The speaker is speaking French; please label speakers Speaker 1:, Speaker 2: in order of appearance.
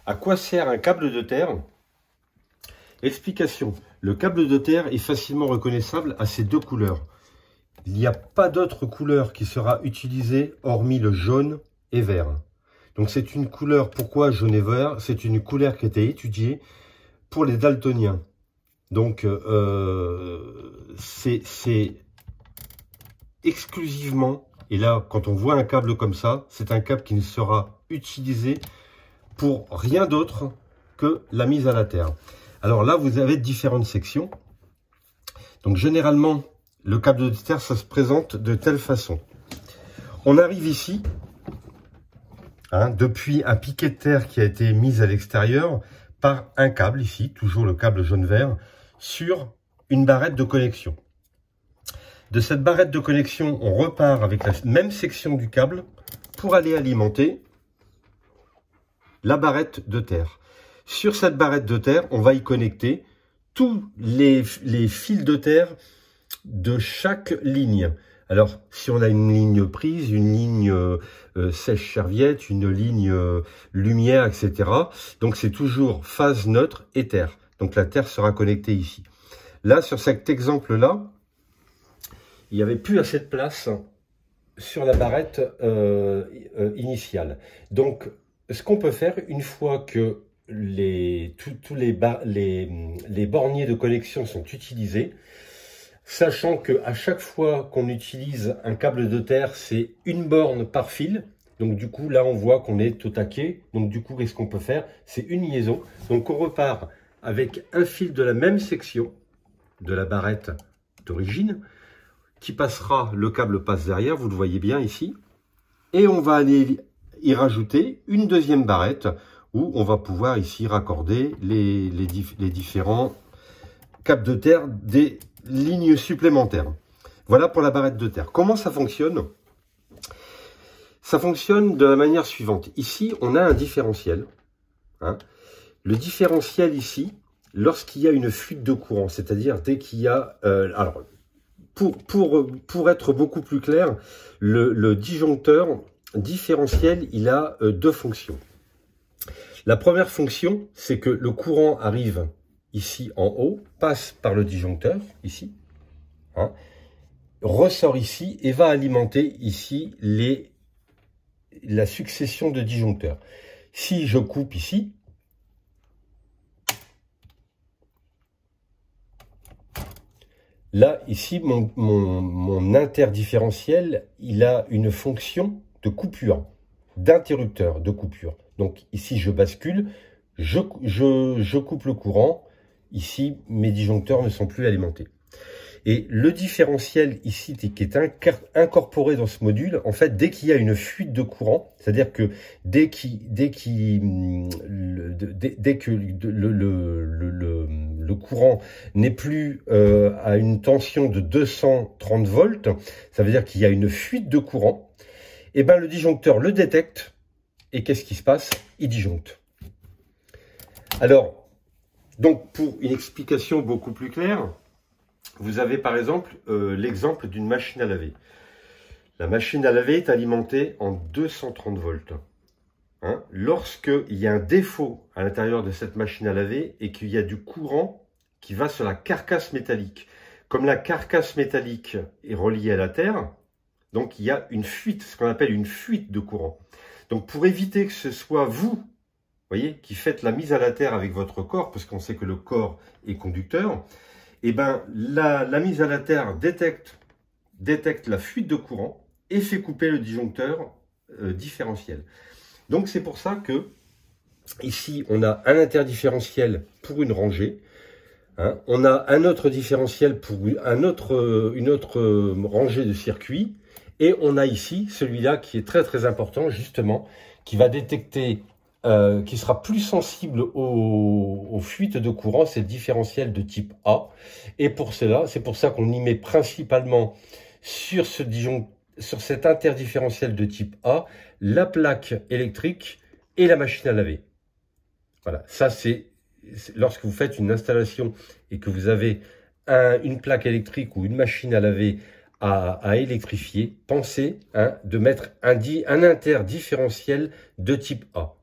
Speaker 1: À quoi sert un câble de terre? Explication. Le câble de terre est facilement reconnaissable à ces deux couleurs. Il n'y a pas d'autre couleur qui sera utilisée hormis le jaune et vert. Donc c'est une couleur, pourquoi jaune et vert? C'est une couleur qui a été étudiée pour les daltoniens. Donc c'est exclusivement, et là quand on voit un câble comme ça, c'est un câble qui ne sera utilisé pour rien d'autre que la mise à la terre. Alors là vous avez différentes sections. Donc généralement le câble de terre ça se présente de telle façon. On arrive ici, depuis un piquet de terre qui a été mis à l'extérieur par un câble ici, toujours le câble jaune-vert, sur une barrette de connexion. De cette barrette de connexion, on repart avec la même section du câble pour aller alimenter la barrette de terre. Sur cette barrette de terre, on va y connecter tous les fils de terre de chaque ligne. Alors, si on a une ligne prise, une ligne sèche-serviette, une ligne lumière, etc. Donc, c'est toujours phase neutre et terre. Donc, la terre sera connectée ici. Là, sur cet exemple-là, il n'y avait plus assez de place sur la barrette initiale. Donc, ce qu'on peut faire, une fois que tous les borniers de connexion sont utilisés, sachant qu'à chaque fois qu'on utilise un câble de terre, c'est une borne par fil. Donc du coup, là, on voit qu'on est au taquet. Donc du coup, qu'est-ce qu'on peut faire? C'est une liaison. Donc on repart avec un fil de la même section de la barrette d'origine, qui passera, le câble passe derrière, vous le voyez bien ici. Et on va aller y rajouter une deuxième barrette où on va pouvoir ici raccorder les différents câbles de terre des lignes supplémentaires. Voilà pour la barrette de terre. Comment ça fonctionne? Ça fonctionne de la manière suivante. Ici, on a un différentiel. Le différentiel ici, lorsqu'il y a une fuite de courant, c'est-à-dire dès qu'il y a... alors, pour être beaucoup plus clair, le disjoncteur différentiel, il a deux fonctions. La première fonction, c'est que le courant arrive ici en haut, passe par le disjoncteur, ici, ressort ici et va alimenter ici la succession de disjoncteurs. Si je coupe ici, là, ici, mon interdifférentiel, il a une fonction de coupure, d'interrupteur de coupure. Donc ici, je bascule, je coupe le courant. Ici, mes disjoncteurs ne sont plus alimentés. Et le différentiel ici, qui est incorporé dans ce module, en fait, dès qu'il y a une fuite de courant, c'est-à-dire que dès que le courant n'est plus à une tension de 230 volts, ça veut dire qu'il y a une fuite de courant, et ben le disjoncteur le détecte, et qu'est-ce qui se passe? Il disjoncte. Alors, donc pour une explication beaucoup plus claire, vous avez par exemple l'exemple d'une machine à laver. La machine à laver est alimentée en 230 volts. Lorsqu'il y a un défaut à l'intérieur de cette machine à laver et qu'il y a du courant qui va sur la carcasse métallique, comme la carcasse métallique est reliée à la terre, donc il y a une fuite, ce qu'on appelle une fuite de courant. Donc pour éviter que ce soit vous, voyez, qui faites la mise à la terre avec votre corps, parce qu'on sait que le corps est conducteur, et ben la mise à la terre détecte la fuite de courant et fait couper le disjoncteur différentiel. Donc c'est pour ça que ici on a un interdifférentiel pour une rangée, on a un autre différentiel pour une autre rangée de circuits, et on a ici celui-là qui est très très important justement, qui va détecter, qui sera plus sensible aux fuites de courant, c'est le différentiel de type A. Et pour cela, c'est pour ça qu'on y met principalement sur cet interdifférentiel de type A, la plaque électrique et la machine à laver. Voilà, ça c'est lorsque vous faites une installation et que vous avez une plaque électrique ou une machine à laver à électrifier, pensez de mettre un interdifférentiel de type A.